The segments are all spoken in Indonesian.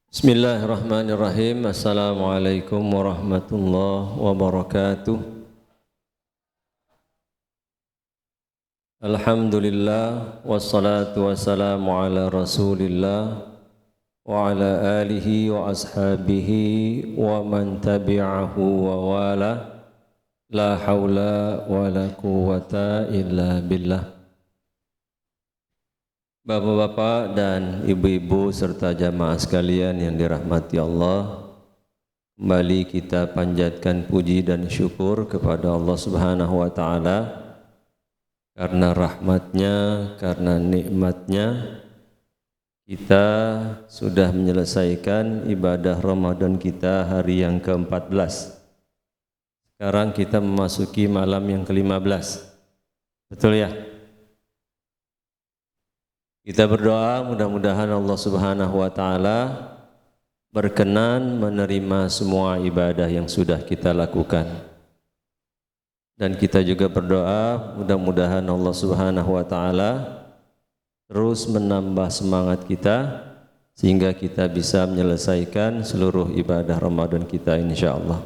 Bismillahirrahmanirrahim. Assalamualaikum warahmatullahi wabarakatuh. Alhamdulillah wassalatu wassalamu ala Rasulillah wa ala alihi wa ashabihi wa man tabi'ahu wa wala. La haula wa la quwwata illa billah. Bapak-bapak dan ibu-ibu serta jamaah sekalian yang dirahmati Allah, kembali kita panjatkan puji dan syukur kepada Allah Subhanahu wa taala karena rahmatnya, karena nikmatnya kita sudah menyelesaikan ibadah Ramadan kita hari yang ke-14. Sekarang kita memasuki malam yang ke-15. Betul ya? Kita berdoa mudah-mudahan Allah Subhanahu wa taala berkenan menerima semua ibadah yang sudah kita lakukan. Dan kita juga berdoa mudah-mudahan Allah Subhanahu wa taala terus menambah semangat kita sehingga kita bisa menyelesaikan seluruh ibadah Ramadan kita insyaallah.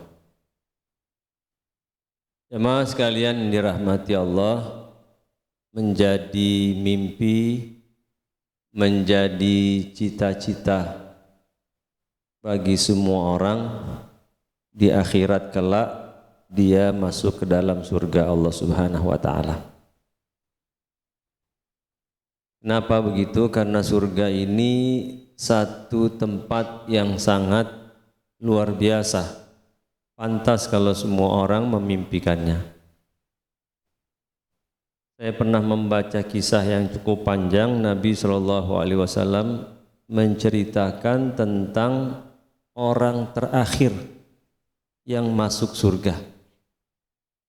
Jemaah sekalian yang dirahmati Allah, menjadi mimpi, menjadi cita-cita bagi semua orang di akhirat kelak dia masuk ke dalam surga Allah Subhanahu wa taala. Kenapa begitu? Karena surga ini satu tempat yang sangat luar biasa. Pantas kalau semua orang memimpikannya. Saya pernah membaca kisah yang cukup panjang. Nabi SAW menceritakan tentang orang terakhir yang masuk surga.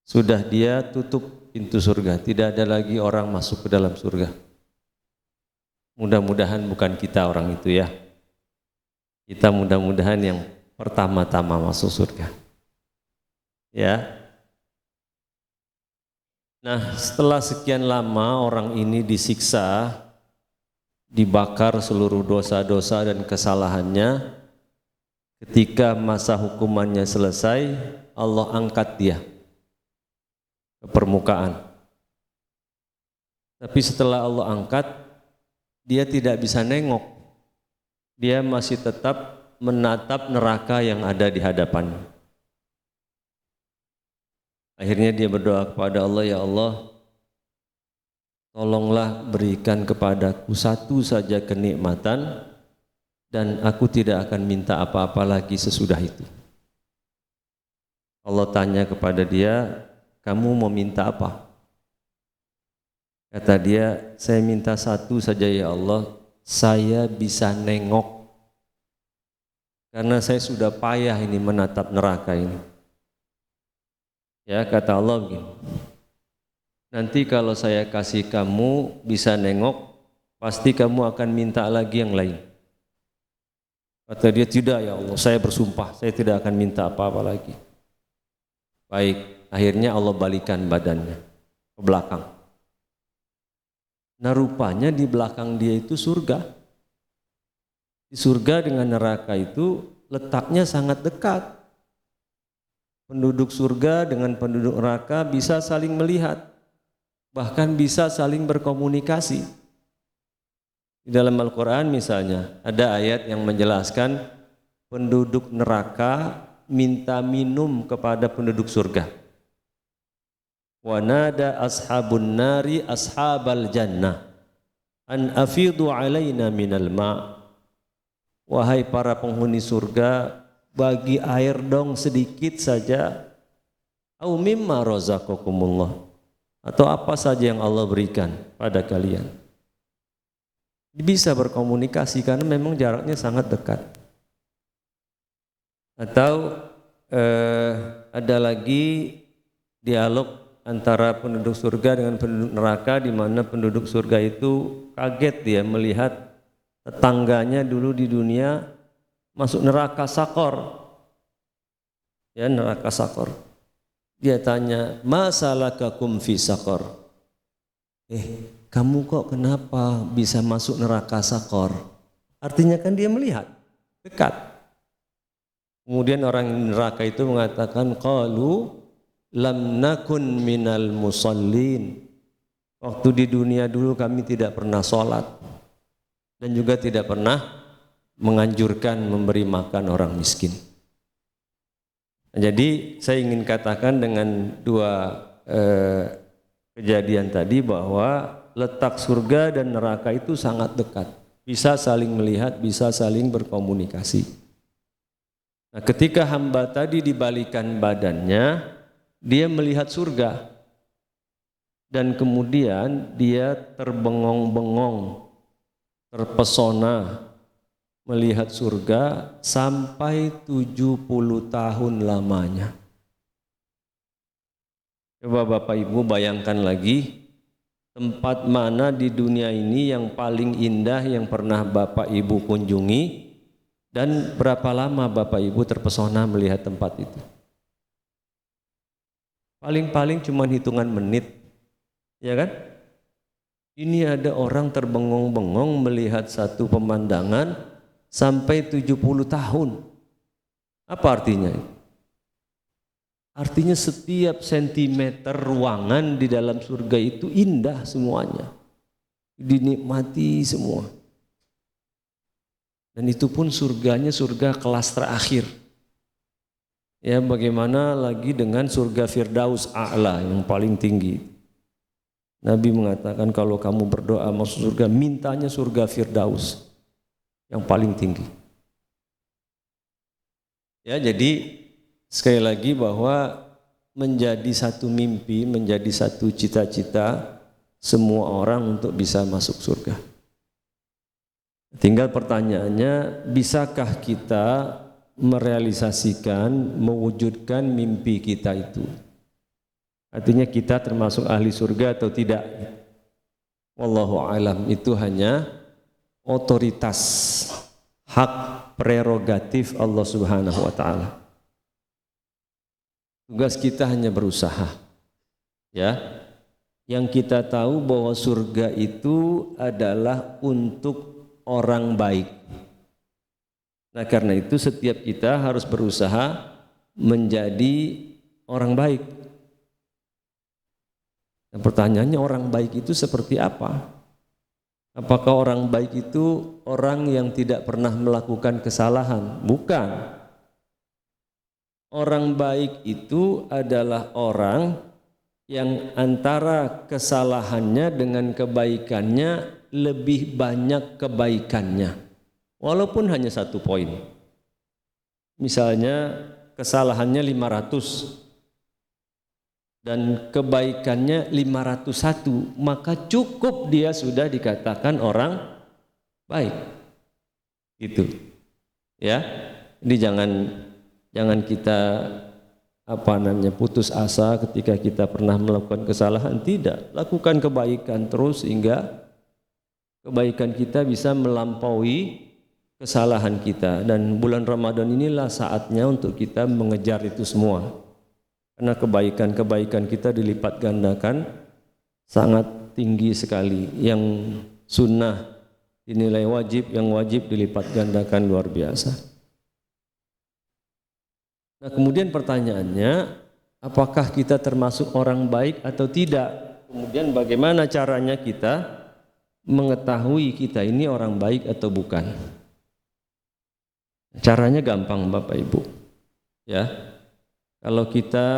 Sudah dia tutup pintu surga, tidak ada lagi orang masuk ke dalam surga. Mudah-mudahan bukan kita orang itu ya. Kita mudah-mudahan yang pertama-tama masuk surga. Ya. Nah, setelah sekian lama orang ini disiksa, dibakar seluruh dosa-dosa dan kesalahannya, ketika masa hukumannya selesai, Allah angkat dia ke permukaan. Tapi setelah Allah angkat, dia tidak bisa nengok. Dia masih tetap menatap neraka yang ada di hadapannya. Akhirnya dia berdoa kepada Allah, ya Allah, tolonglah berikan kepadaku satu saja kenikmatan dan aku tidak akan minta apa-apa lagi sesudah itu. Allah tanya kepada dia, kamu mau minta apa? Kata dia, saya minta satu saja ya Allah, saya bisa nengok. Karena saya sudah payah ini menatap neraka ini. Ya, kata Allah begini, nanti kalau saya kasih kamu bisa nengok, pasti kamu akan minta lagi yang lain. Kata dia, tidak ya Allah, saya bersumpah, saya tidak akan minta apa-apa lagi. Baik, akhirnya Allah balikan badannya ke belakang. Nah rupanya di belakang dia itu surga. Di surga dengan neraka itu letaknya sangat dekat. Penduduk surga dengan penduduk neraka bisa saling melihat, bahkan bisa saling berkomunikasi. Di dalam Al-Quran misalnya ada ayat yang menjelaskan penduduk neraka minta minum kepada penduduk surga. Wa nada ashabun nari ashabal jannah an afidu alaina minal ma'. Wahai para penghuni surga, bagi air dong sedikit saja, au mimma razaqakumullah, atau apa saja yang Allah berikan pada kalian. Bisa berkomunikasi karena memang jaraknya sangat dekat. Atau ada lagi dialog antara penduduk surga dengan penduduk neraka, di mana penduduk surga itu kaget dia melihat tetangganya dulu di dunia masuk neraka sakor, ya neraka sakor. Dia tanya, ma salakakum fi sakor? Kamu kok kenapa bisa masuk neraka sakor? Artinya kan dia melihat dekat. Kemudian orang neraka itu mengatakan qalu lam nakun minal musallin. Waktu di dunia dulu kami tidak pernah sholat dan juga tidak pernah menganjurkan memberi makan orang miskin. Jadi saya ingin katakan dengan dua kejadian tadi bahwa letak surga dan neraka itu sangat dekat. Bisa saling melihat, bisa saling berkomunikasi. Nah, ketika hamba tadi dibalikan badannya, dia melihat surga. Dan kemudian dia terbengong-bengong, terpesona melihat surga sampai 70 tahun lamanya. Coba Bapak Ibu bayangkan lagi, tempat mana di dunia ini yang paling indah yang pernah Bapak Ibu kunjungi dan berapa lama Bapak Ibu terpesona melihat tempat itu? Paling-paling cuma hitungan menit, ya kan? Ini ada orang terbengong-bengong melihat satu pemandangan sampai 70 tahun. Apa artinya? Artinya setiap sentimeter ruangan di dalam surga itu indah semuanya. Dinikmati semua. Dan itu pun surganya surga kelas terakhir. Ya, bagaimana lagi dengan surga Firdaus A'la yang paling tinggi. Nabi mengatakan kalau kamu berdoa masuk surga, mintanya surga Firdaus yang paling tinggi. Ya, jadi sekali lagi bahwa menjadi satu mimpi, menjadi satu cita-cita semua orang untuk bisa masuk surga. Tinggal pertanyaannya, bisakah kita merealisasikan, mewujudkan mimpi kita itu? Artinya kita termasuk ahli surga atau tidak? Wallahu alam, itu hanya otoritas, hak prerogatif Allah Subhanahu wa taala. Tugas kita hanya berusaha, ya. Yang kita tahu bahwa surga itu adalah untuk orang baik. Nah, karena itu setiap kita harus berusaha menjadi orang baik. Nah, pertanyaannya orang baik itu seperti apa? Apakah orang baik itu orang yang tidak pernah melakukan kesalahan? Bukan. Orang baik itu adalah orang yang antara kesalahannya dengan kebaikannya lebih banyak kebaikannya, walaupun hanya 1 poin. Misalnya kesalahannya 500 dan kebaikannya 501, maka cukup dia sudah dikatakan orang baik. Gitu. Ya. Jadi jangan kita putus asa ketika kita pernah melakukan kesalahan. Tidak, lakukan kebaikan terus sehingga kebaikan kita bisa melampaui kesalahan kita. Dan bulan Ramadan inilah saatnya untuk kita mengejar itu semua, karena kebaikan-kebaikan kita dilipat gandakan sangat tinggi sekali. Yang sunnah dinilai wajib, yang wajib dilipat gandakan luar biasa. Nah, kemudian pertanyaannya, apakah kita termasuk orang baik atau tidak? Kemudian bagaimana caranya kita mengetahui kita ini orang baik atau bukan? Caranya gampang Bapak Ibu. Ya. Kalau kita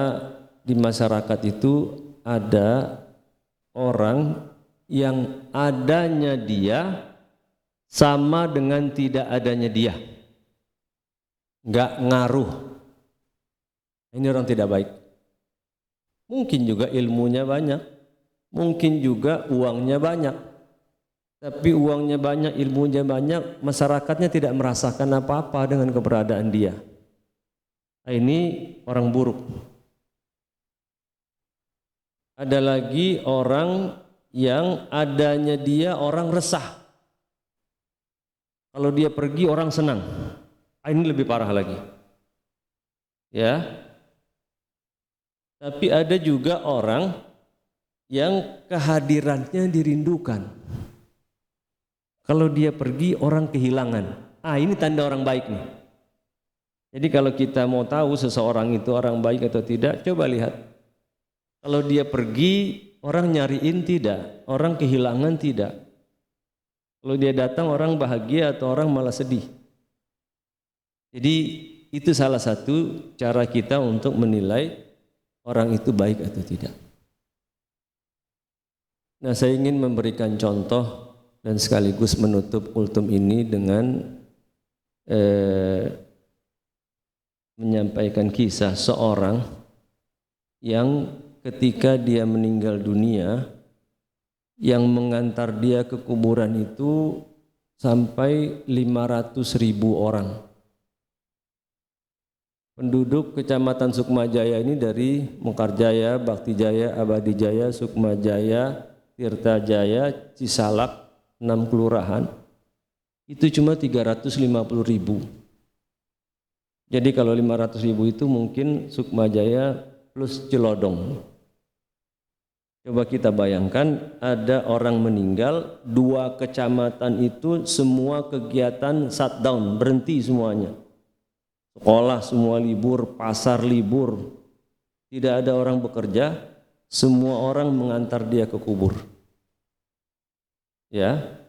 di masyarakat itu ada orang yang adanya dia sama dengan tidak adanya dia. Enggak ngaruh. Ini orang tidak baik. Mungkin juga ilmunya banyak, mungkin juga uangnya banyak. Tapi uangnya banyak, ilmunya banyak, masyarakatnya tidak merasakan apa-apa dengan keberadaan dia. Ini orang buruk. Ada lagi orang yang adanya dia orang resah. Kalau dia pergi orang senang. Ini lebih parah lagi. Ya. Tapi ada juga orang yang kehadirannya dirindukan. Kalau dia pergi orang kehilangan. Ini tanda orang baik nih. Jadi kalau kita mau tahu seseorang itu orang baik atau tidak, coba lihat. Kalau dia pergi, orang nyariin tidak, orang kehilangan tidak. Kalau dia datang, orang bahagia atau orang malah sedih. Jadi itu salah satu cara kita untuk menilai orang itu baik atau tidak. Nah, saya ingin memberikan contoh dan sekaligus menutup kultum ini dengan menyampaikan kisah seorang yang ketika dia meninggal dunia, yang mengantar dia ke kuburan itu sampai 500.000 orang. Penduduk Kecamatan Sukmajaya ini dari Mekarjaya, Baktijaya, Abadijaya, Sukmajaya, Tirtajaya, Cisalak, 6 kelurahan, itu cuma 350.000. Jadi kalau 500.000 itu mungkin Sukmajaya plus Cilodong. Coba kita bayangkan ada orang meninggal, 2 kecamatan itu semua kegiatan shutdown, berhenti semuanya. Sekolah semua libur, pasar libur, tidak ada orang bekerja, semua orang mengantar dia ke kubur. Ya,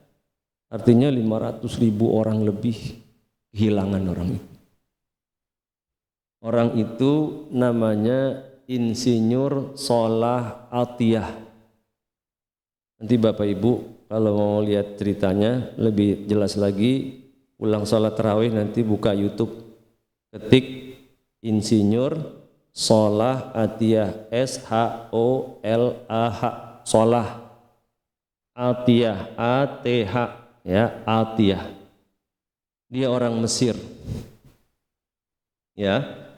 artinya 500.000 orang lebih kehilangan orang itu. Orang itu namanya Insinyur Solah Atiyah. Nanti Bapak Ibu kalau mau lihat ceritanya lebih jelas lagi, pulang sholat tarawih nanti buka YouTube, ketik Insinyur Solah Atiyah, SHOLAH, Solah Atiyah, ATH, ya, Atiyah. Dia orang Mesir. Ya.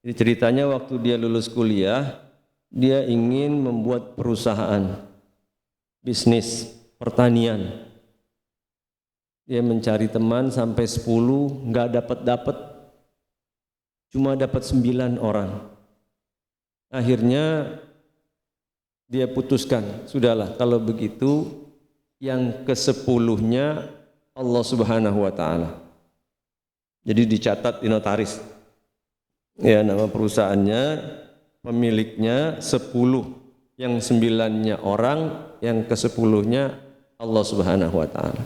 Jadi ceritanya waktu dia lulus kuliah, dia ingin membuat perusahaan bisnis pertanian. Dia mencari teman sampai 10, nggak dapat, cuma dapat 9 orang. Akhirnya dia putuskan, sudahlah kalau begitu yang ke-10-nya Allah Subhanahu wa Ta'ala. Jadi dicatat di notaris. Ya, nama perusahaannya, pemiliknya 10, yang 9-nya orang, yang ke-10-nya Allah Subhanahu wa Ta'ala.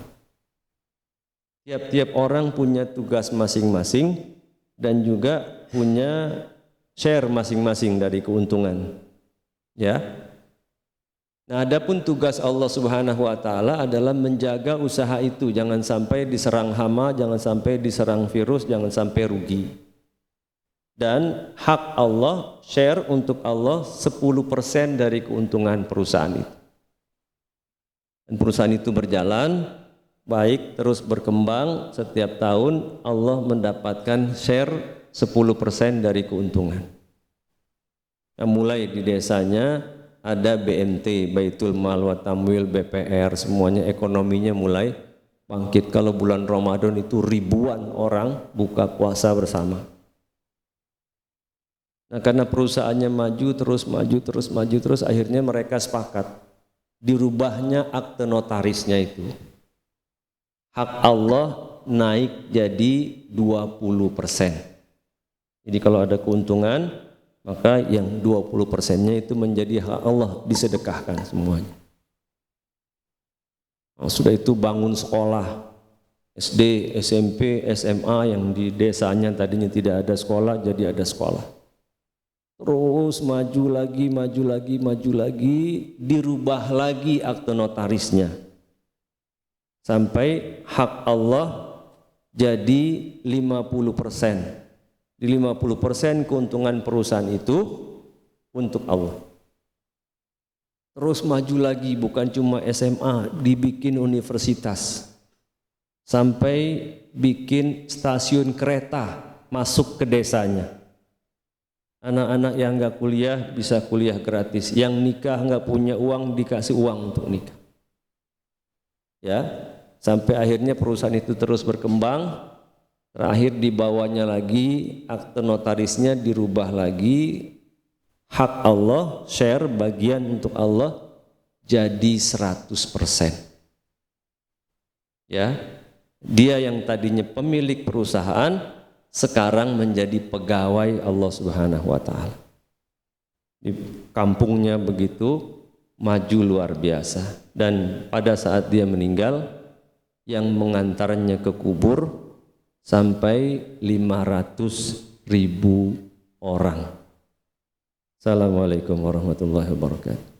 Tiap-tiap orang punya tugas masing-masing dan juga punya share masing-masing dari keuntungan. Ya. Nah, adapun tugas Allah Subhanahu wa Ta'ala adalah menjaga usaha itu, jangan sampai diserang hama, jangan sampai diserang virus, jangan sampai rugi. Dan hak Allah, share untuk Allah 10% dari keuntungan perusahaan itu. Dan perusahaan itu berjalan baik, terus berkembang, setiap tahun Allah mendapatkan share 10% dari keuntungan. Nah, mulai di desanya ada BMT, Baitul Mal wa Tamwil, BPR, semuanya ekonominya mulai bangkit. Kalau bulan Ramadan itu ribuan orang buka puasa bersama. Nah, karena perusahaannya maju terus, akhirnya mereka sepakat dirubahnya akte notarisnya itu. Hak Allah naik jadi 20%. Jadi kalau ada keuntungan, maka yang 20%-nya itu menjadi hak Allah, disedekahkan semuanya. Nah, sudah itu bangun sekolah SD, SMP, SMA yang di desanya tadinya tidak ada sekolah, jadi ada sekolah. Terus maju lagi, dirubah lagi akte notarisnya. Sampai hak Allah jadi 50%. Di 50% keuntungan perusahaan itu untuk Allah. Terus maju lagi, bukan cuma SMA, dibikin universitas. Sampai bikin stasiun kereta masuk ke desanya. Anak-anak yang nggak kuliah bisa kuliah gratis, yang nikah nggak punya uang dikasih uang untuk nikah. Ya, sampai akhirnya perusahaan itu terus berkembang. Terakhir dibawanya lagi, akte notarisnya dirubah lagi, hak Allah, share bagian untuk Allah jadi 100%. Ya, dia yang tadinya pemilik perusahaan sekarang menjadi pegawai Allah Subhanahu wa taala. Di kampungnya begitu maju luar biasa, dan pada saat dia meninggal yang mengantarnya ke kubur sampai 500.000 orang. Assalamualaikum warahmatullahi wabarakatuh.